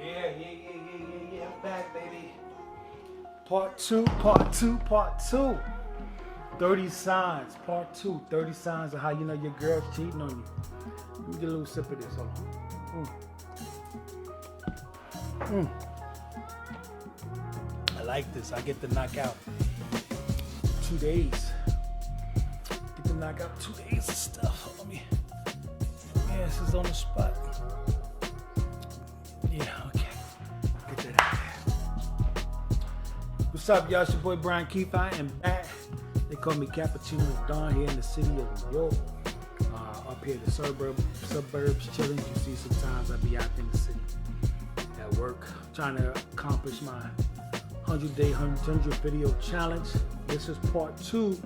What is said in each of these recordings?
Yeah. I'm back, baby. Part two. 30 signs. Part 2. 30 signs of how you know your girl's cheating on you. Let me get a little sip of this. Hold on. I like this. I get to knock out 2 days. Get to knock out 2 days of stuff. Hold on. Yeah, this is on the spot. Yeah, okay. Get that out there. What's up, y'all? It's your boy Brian Keith. I am back. They call me Cappuccino Don here in the city of New York. Up here in the suburbs chilling. You see, sometimes I be out in the city at work trying to accomplish my 100-day, 100 video challenge. This is part 2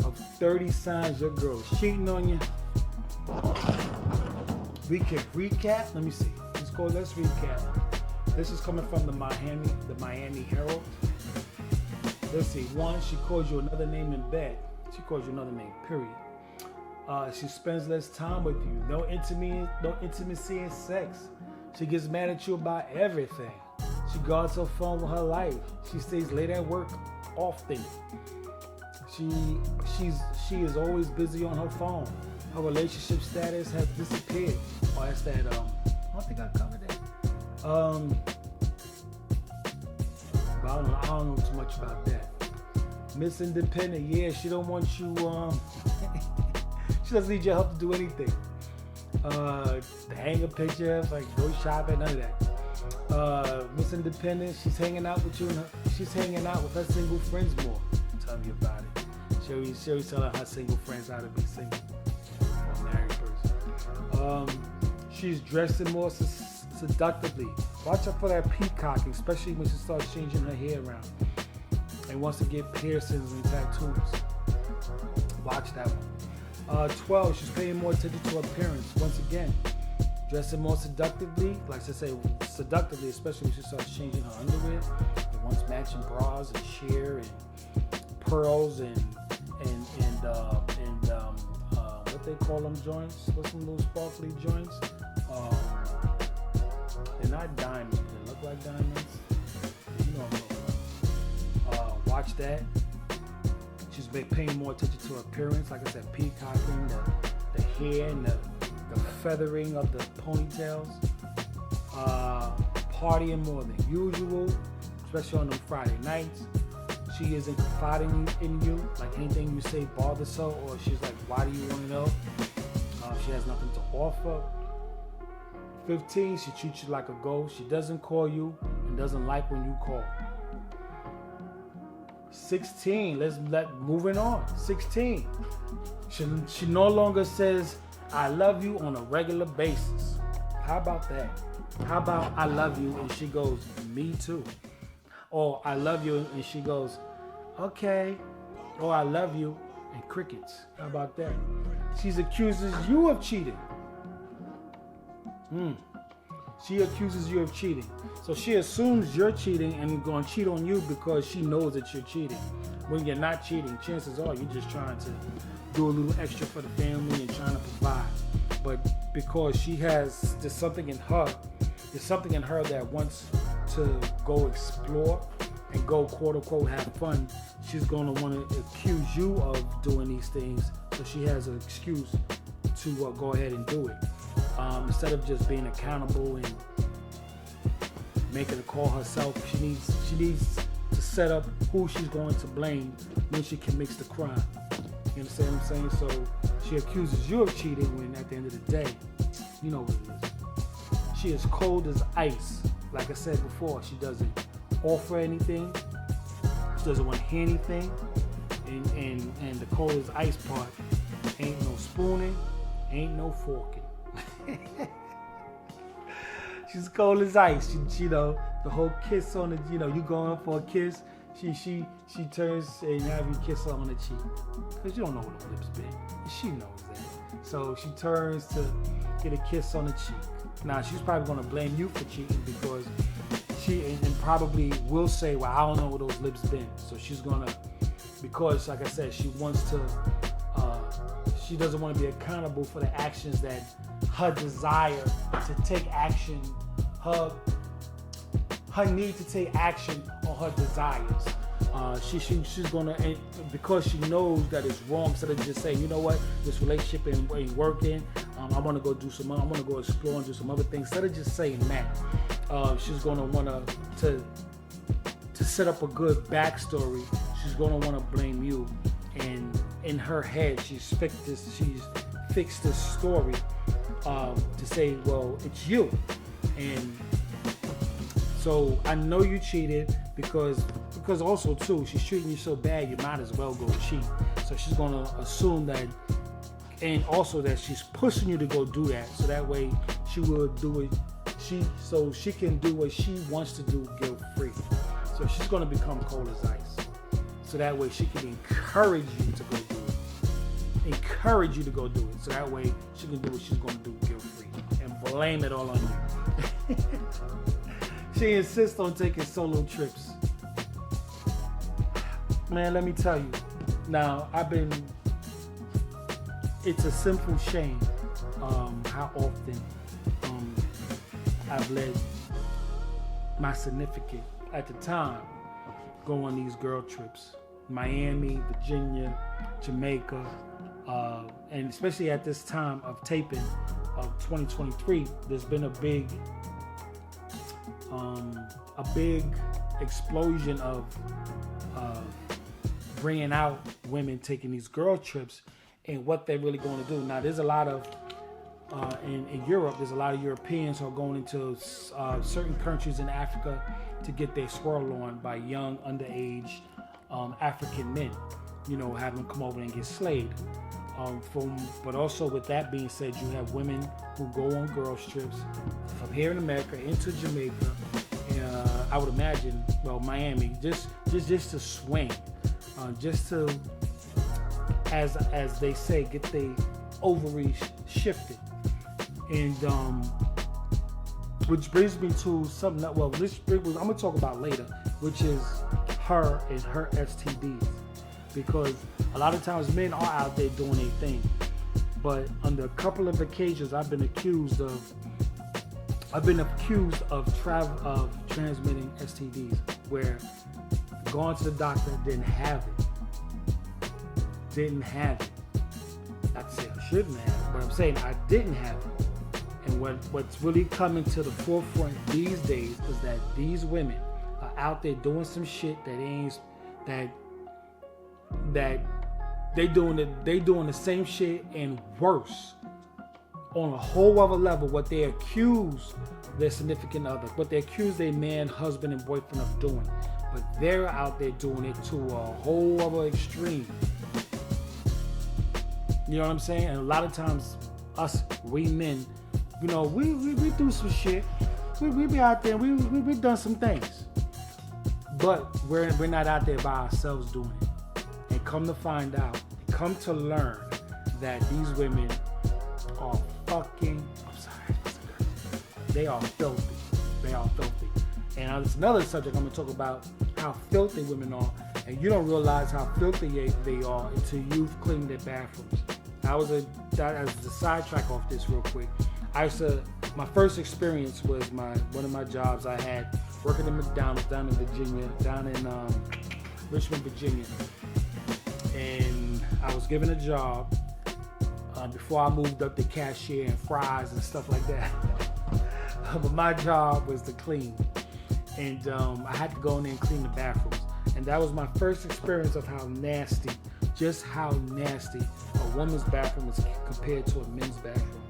of 30 signs your girl is cheating on you. We can recap. Let me see. Let's recap. This is coming from the Miami Herald. Let's see. 1, she calls you another name in bed. She calls you another name, period. She spends less time with you. No intimacy and sex. She gets mad at you about everything. She guards her phone with her life. She stays late at work often. She is always busy on her phone. Her relationship status has disappeared. Oh, that's that. I think I covered that. But I don't know too much about that. Miss Independent, yeah, she don't want you. She doesn't need your help to do anything. To hang a picture, like go shopping, none of that. Miss Independent, she's hanging out with you, and she's hanging out with her single friends more. Tell me about it. She always telling her single friends how to be single or married person. She's dressing more seductively. Watch out for that peacocking, especially when she starts changing her hair around and wants to get piercings and tattoos. Watch that one. 12, she's paying more attention to her appearance. Once again, dressing more seductively. Like I say, seductively, especially when she starts changing her underwear. And wants matching bras and sheer and pearls and what they call them joints? What's some little sparkly joints? They're not diamonds. They look like diamonds. You know what I'm talking about. Watch that. She's been paying more attention to her appearance. Like I said, peacocking, the hair and the feathering of the ponytails. Partying more than usual, especially on them Friday nights. She isn't confiding in you. Like anything you say bothers her, or she's like, why do you want to know? She has nothing to offer. 15, she treats you like a ghost. She doesn't call you and doesn't like when you call. 16, moving on. 16, she no longer says, I love you on a regular basis. How about that? How about I love you and she goes, me too? Or I love you and she goes, okay. Or I love you and crickets. How about that? She accuses you of cheating. She accuses you of cheating. So she assumes you're cheating and going to cheat on you because she knows that you're cheating. When you're not cheating, chances are you're just trying to do a little extra for the family and trying to provide. But because there's something in her that wants to go explore and go quote unquote have fun, she's going to want to accuse you of doing these things. So she has an excuse to go ahead and do it. Instead of just being accountable and making a call herself, she needs to set up who she's going to blame when she commits the crime. You understand what I'm saying? So she accuses you of cheating when at the end of the day, you know what it is. She is cold as ice. Like I said before, she doesn't offer anything. She doesn't want to hear anything. And the cold as ice part, ain't no spooning, ain't no forking. She's cold as ice. She the whole kiss on the, you going for a kiss. She turns and have you kiss her on the cheek. Because you don't know what the lips been. She knows that. So she turns to get a kiss on the cheek. Now she's probably gonna blame you for cheating because and probably will say, well, I don't know where those lips been. So she's gonna, because like I said, she wants to, she doesn't want to be accountable for the actions that her desire to take action, her her need to take action on her desires. She's gonna, because she knows that it's wrong, instead of just saying, you know what, this relationship ain't working. I want to go do some. I want to go explore and do some other things. Instead of just saying that, she's gonna want to set up a good backstory. She's gonna want to blame you, and in her head, she's fixed this story to say, well, it's you, and so I know you cheated because also too, she's treating you so bad, you might as well go cheat. So she's gonna assume that, and also that she's pushing you to go do that, so that way she will do it. So she can do what she wants to do guilt free. So she's gonna become cold as ice. So that way she can encourage you to go do it. Encourage you to go do it. So that way she can do what she's gonna do guilt free and blame it all on you. She insists on taking solo trips. Man, let me tell you. Now, it's a simple shame how often I've let my significant, at the time, go on these girl trips. Miami, Virginia, Jamaica, and especially at this time of taping of 2023, there's been a big explosion of bringing out women taking these girl trips and what they're really going to do. Now, there's a lot of in Europe, there's a lot of Europeans who are going into certain countries in Africa to get their swirl on by young, underage African men, have them come over and get slayed. But also, with that being said, you have women who go on girls trips from here in America into Jamaica, I would imagine, Miami, just to swing, just to, as they say, get the ovaries shifted. And which brings me to something that, I'm going to talk about later, which is her and her STDs. Because a lot of times men are out there doing their thing. But on a couple of occasions, I've been accused of transmitting STDs, where going to the doctor, didn't have it. Not to say I shouldn't have, but I'm saying I didn't have it. And what's really coming to the forefront these days is that these women are out there doing some shit that they doing the same shit and worse on a whole other level. What they accuse their significant other, what they accuse their man, husband, and boyfriend of doing, but they're out there doing it to a whole other extreme. You know what I'm saying? And a lot of times, we men, we do some shit. We be out there. We done some things, but we're not out there by ourselves doing it. And come to find out, come to learn that these women are fucking. I'm sorry, they are filthy. They are filthy. And it's another subject I'm gonna talk about, how filthy women are, and you don't realize how filthy they are until you've cleaned their bathrooms. As a sidetrack off this real quick, my first experience was one of my jobs I had working at McDonald's down in Virginia, down in Richmond, Virginia. And I was given a job before I moved up to cashier and fries and stuff like that. But my job was to clean. And I had to go in there and clean the bathrooms. And that was my first experience of how nasty a woman's bathroom is compared to a men's bathroom.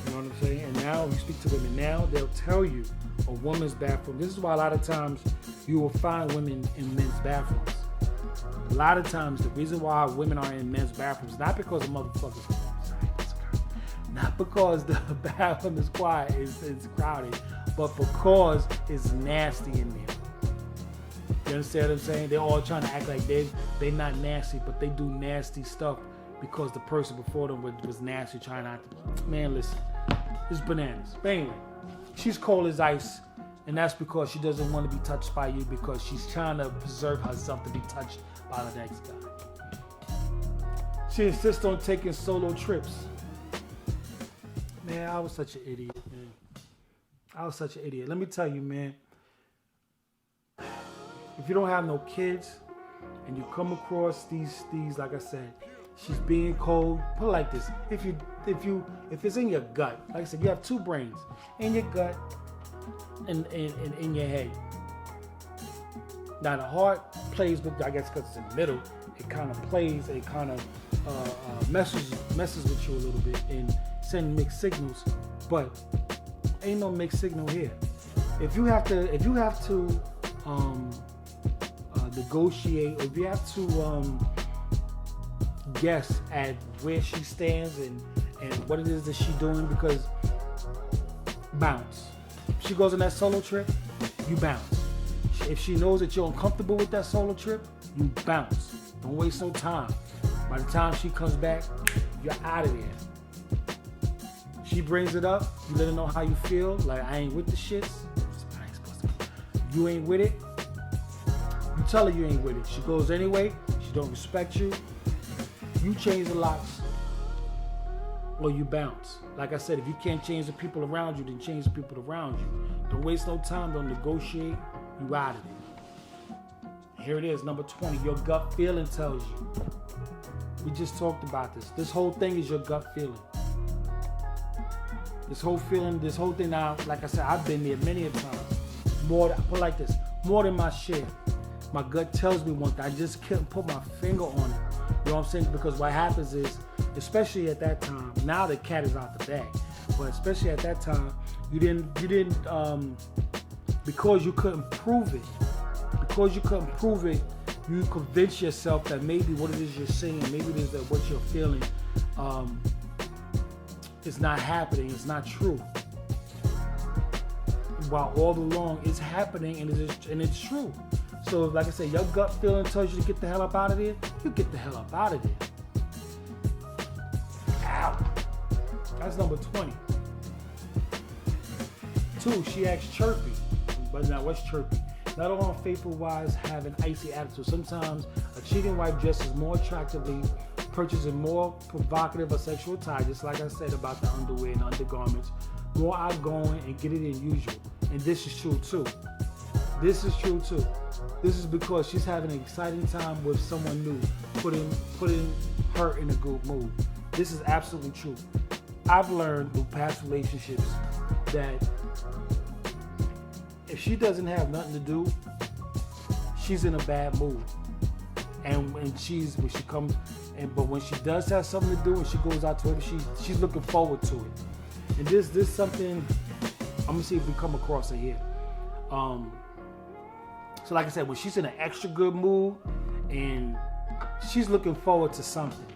You know what I'm saying? And now you speak to women now, they'll tell you a woman's bathroom. This is why a lot of times you will find women in men's bathrooms. A lot of times the reason why women are in men's bathrooms, not because the motherfuckers, not because the bathroom is quiet, it's crowded, but because it's nasty in there. You understand what I'm saying? They're all trying to act like they're not nasty, but they do nasty stuff because the person before them was nasty, trying not to. Man, listen, it's bananas. But anyway, she's cold as ice, and that's because she doesn't want to be touched by you, because she's trying to preserve herself to be touched by the next guy. She insists on taking solo trips. Man, I was such an idiot, man. I was such an idiot. Let me tell you, man. If you don't have no kids and you come across these, like I said, she's being cold. Put it like this: if it's in your gut, like I said, you have two brains, in your gut and in your head. Now the heart plays with, I guess, because it's in the middle. It kind of plays. It kind of messes with you a little bit and send mixed signals. But ain't no mixed signal here. If you have to negotiate, or if you have to guess at where she stands and what it is that she's doing, because bounce. If she goes on that solo trip, you bounce. If she knows that you're uncomfortable with that solo trip, you bounce. Don't waste no time. By the time she comes back, you're out of there. She brings it up, you let her know how you feel, like, I ain't with the shits. I ain't supposed to. You ain't with it. You tell her you ain't with it. She goes anyway, she don't respect you. You change the locks, or you bounce. Like I said, if you can't change the people around you, then change the people around you. Don't waste no time, don't negotiate, you out of it. Here it is, number 20, your gut feeling tells you. We just talked about this. This whole thing is your gut feeling. This whole thing now, like I said, I've been there many a times. More than my share. My gut tells me one thing. I just couldn't put my finger on it. You know what I'm saying? Because what happens is, especially at that time, now the cat is out the bag, but especially at that time, you didn't, because you couldn't prove it, you convince yourself that maybe what it is you're saying, maybe it is that what you're feeling, it's not happening, it's not true. While all along it's happening and it's true. So like I said, your gut feeling tells you to get the hell up out of there, you get the hell up out of there. Ow. That's number 20. 2, she acts chirpy. But now what's chirpy? Not all unfaithful wives have an icy attitude. Sometimes a cheating wife dresses more attractively, purchasing more provocative or sexual attire, just like I said about the underwear and undergarments, more outgoing and get it in usual. And this is true too. This is because she's having an exciting time with someone new, putting her in a good mood. This is absolutely true. I've learned through past relationships that if she doesn't have nothing to do, she's in a bad mood. And when she does have something to do and she goes out to it, she's looking forward to it. And this something, I'm gonna see if we come across it here. So like I said, when she's in an extra good mood and she's looking forward to something.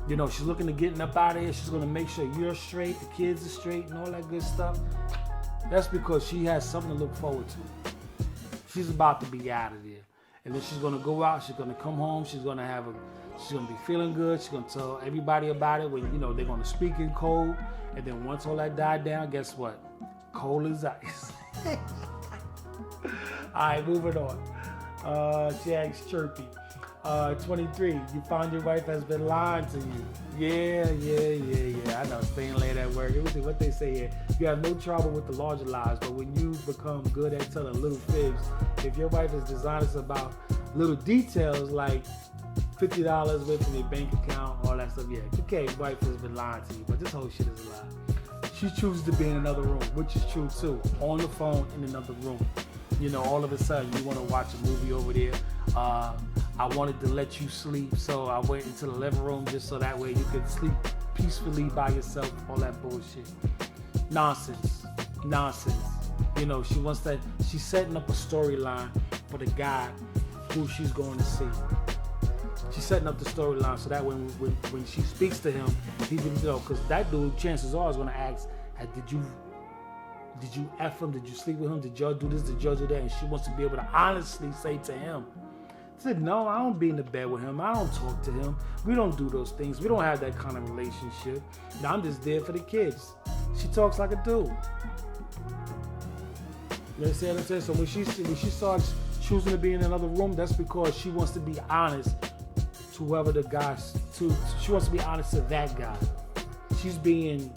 You know, she's looking to getting up out of here. She's going to make sure you're straight, the kids are straight, and all that good stuff. That's because she has something to look forward to. She's about to be out of there. And then she's going to go out. She's going to come home. She's going to be feeling good. She's going to tell everybody about it when, they're going to speak in code. And then once all that died down, guess what? Cold as ice. All right, moving on. She acts chirpy. 23, you found your wife has been lying to you. Yeah. I know, staying late at work. Let me see what they say here. You have no trouble with the larger lies, but when you become good at telling little fibs, if your wife is dishonest about little details like $50 away from your bank account, all that stuff, yeah. Okay, your wife has been lying to you, but this whole shit is a lie. She chooses to be in another room, which is true too. On the phone in another room. All of a sudden you want to watch a movie over there. I wanted to let you sleep, so I went into the living room just so that way you could sleep peacefully by yourself, all that bullshit. Nonsense. She's setting up a storyline for the guy who she's going to see. She's setting up the storyline so that when she speaks to him, he can, because that dude, chances are, is going to ask, did you F him? Did you sleep with him? Did y'all do this? Did y'all do that? And she wants to be able to honestly say to him, I said, no, I don't be in the bed with him. I don't talk to him. We don't do those things. We don't have that kind of relationship. Now, I'm just there for the kids. She talks like a dude. You understand what I'm saying? So when she starts choosing to be in another room, that's because she wants to be honest to whoever the guy, she wants to be honest to that guy. She's being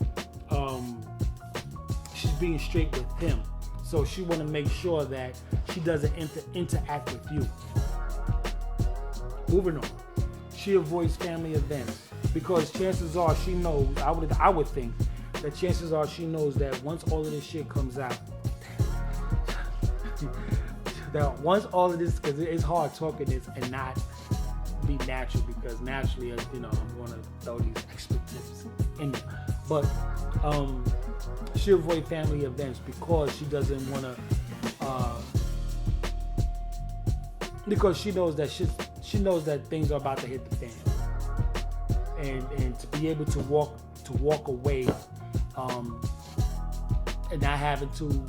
she's being straight with him. So she want to make sure that she doesn't interact with you. Moving on. She avoids family events because chances are she knows, I would think, that chances are she knows that once all of this shit comes out, that once all of this, because it's hard talking this and not be natural, because naturally, I'm going to throw these extra tips in there. But she avoid family events because she doesn't want to, because she knows that things are about to hit the fan, and to be able to walk away, and not having to,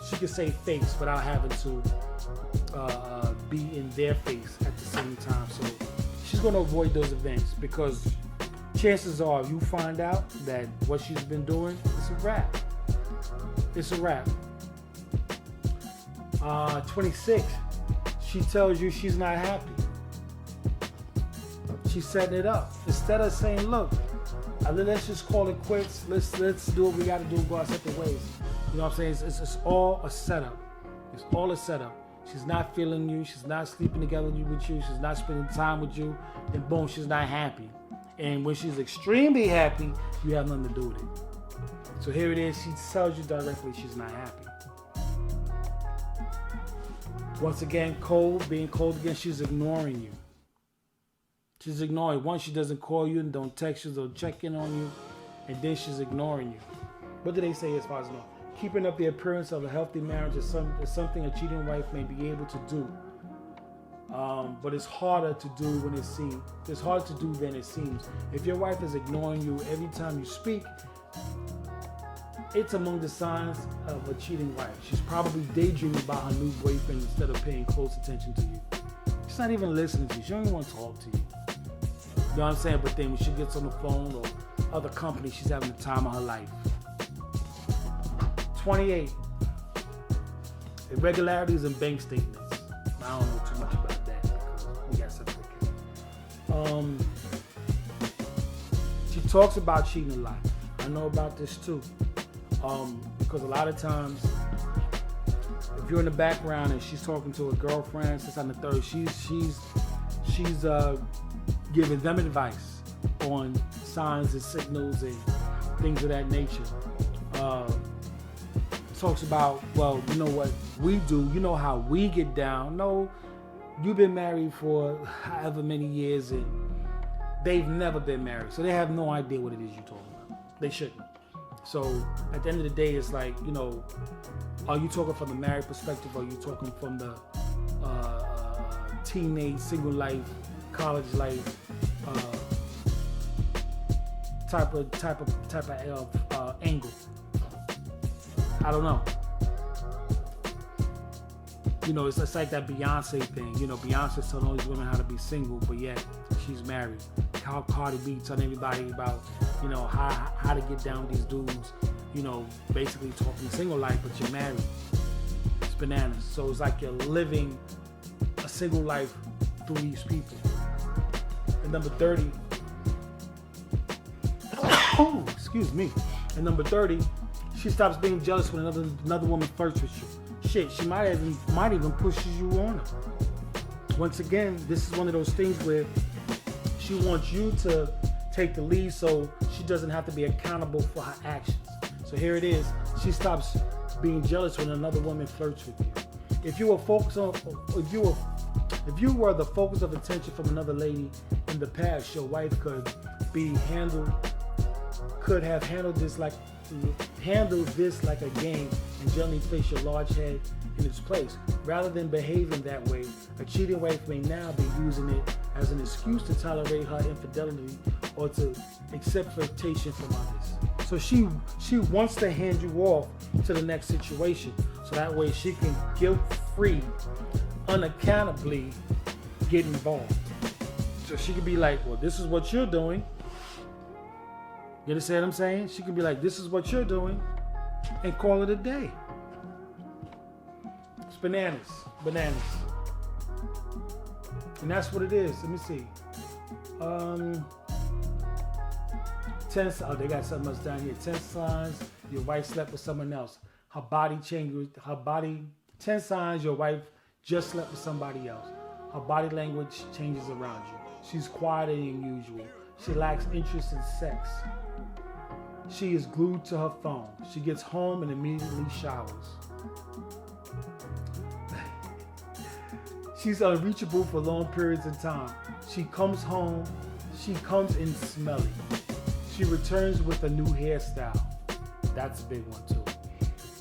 she could say face without having to be in their face at the same time. So she's going to avoid those events because chances are if you find out that what she's been doing, it's a wrap. It's a wrap. 26, she tells you she's not happy. She's setting it up. Instead of saying, look, let's just call it quits. Let's do what we got to do and go our separate ways. You know what I'm saying? It's all a setup. It's all a setup. She's not feeling you. She's not sleeping together with you. She's not spending time with you. And boom, she's not happy. And when she's extremely happy, you have nothing to do with it. So here it is. She tells you directly she's not happy. Once again, being cold again, she's ignoring you. She's ignoring. Once she doesn't call you and don't text you or check in on you, and then she's ignoring you. What do they say as far as no? Keeping up the appearance of a healthy marriage is something a cheating wife may be able to do. But it's harder to do when it seems. It's harder to do than it seems. If your wife is ignoring you every time you speak, it's among the signs of a cheating wife. She's probably daydreaming about her new boyfriend instead of paying close attention to you. She's not even listening to you. She don't even want to talk to you. You know what I'm saying? But then when she gets on the phone or other company, she's having the time of her life. 28. Irregularities in bank statements. I don't know too much about that because we got separate accounts. She talks about cheating a lot. I know about this too. Because a lot of times, if you're in the background and she's talking to a girlfriend, since on the third, she's giving them advice on signs and signals and things of that nature. Talks about, well, you know what we do, you know how we get down. No, you've been married for however many years and they've never been married, so they have no idea what it is you're talking about. They shouldn't. So at the end of the day, it's like, are you talking from the married perspective, or are you talking from the teenage, single life, college life type of angle? I don't know. It's like that Beyonce thing. Beyonce's telling all these women how to be single, but yet she's married. Cardi B telling everybody about, how to get down with these dudes, basically talking single life, but you're married. It's bananas. So it's like you're living a single life through these people. And number 30, excuse me. And number 30, she stops being jealous when another woman flirts with you. Shit, she might even pushes you on her. Once again, this is one of those things where she wants you to take the lead so she doesn't have to be accountable for her actions. So here it is. She stops being jealous when another woman flirts with you. If you were the focus of attention from another lady in the past, your wife could have handled this like a game and gently place your large head in its place. Rather than behaving that way, a cheating wife may now be using it as an excuse to tolerate her infidelity or to accept flirtation from others. So she wants to hand you off to the next situation, so that way she can guilt-free, unaccountably get involved. So she can be like, well, this is what you're doing. You understand what I'm saying? She can be like, this is what you're doing, and call it a day. It's bananas. And that's what it is. Let me see. They got something else down here. 10 signs your wife slept with someone else. Her body changes. 10 signs your wife just slept with somebody else. Her body language changes around you. She's quieter than usual. She lacks interest in sex. She is glued to her phone. She gets home and immediately showers. She's unreachable for long periods of time. She comes home. She comes in smelly. She returns with a new hairstyle. That's a big one too.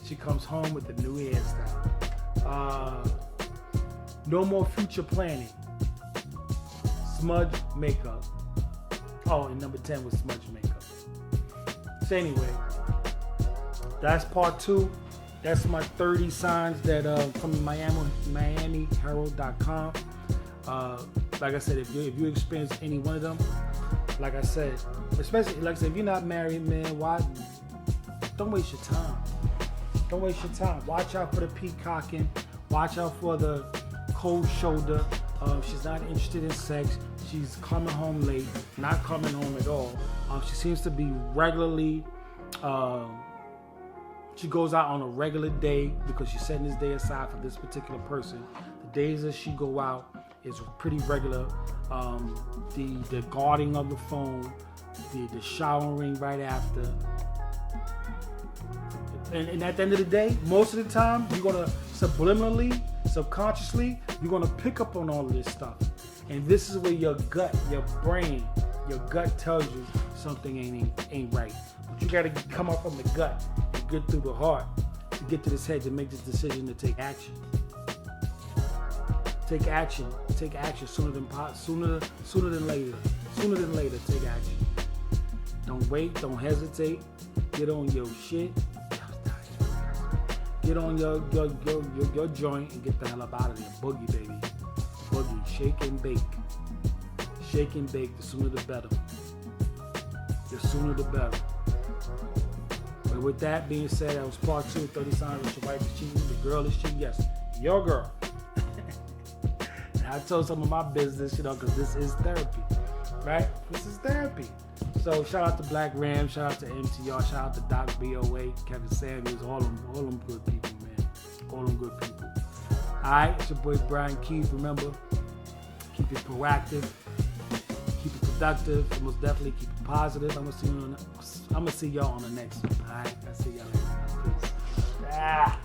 She comes home with a new hairstyle. No more future planning. Smudge makeup. Oh, and number 10 was smudge makeup. So anyway, that's part 2. That's my 30 signs that from MiamiHerald.com. Like I said, if you experience any one of them, like I said, especially like I said, if you're not married, man, why? Don't waste your time. Don't waste your time. Watch out for the peacocking. Watch out for the cold shoulder. She's not interested in sex. She's coming home late. Not coming home at all. She seems to be regularly. She goes out on a regular day because she's setting this day aside for this particular person. The days that she go out is pretty regular. The guarding of the phone, the showering right after. And at the end of the day, most of the time, you're going to subliminally, subconsciously, you're going to pick up on all of this stuff. And this is where your gut, your brain, your gut tells you something ain't right. But you got to come up from the gut and get through the heart to get to this head to make this decision to take action. Take action. Take action sooner than later. Sooner than later, take action. Don't wait. Don't hesitate. Get on your shit. Get on your joint and get the hell up out of there. Boogie, baby. Boogie. Shake and bake. Shake and bake. The sooner the better. The sooner the better. But with that being said, that was part 2 of 30 signs that your wife is cheating. The girl is cheating. Yes, your girl. And I told some of my business, because this is therapy. Right? This is therapy. So shout out to Black Ram, shout out to MTR, shout out to Doc BOA, Kevin Samuels, all them good people, man. All them good people. Alright, it's your boy Brian Keith. Remember, keep it proactive, keep it productive, and most definitely keep it positive. I'm gonna see y'all on the next one. Alright, I'll see y'all later. Peace.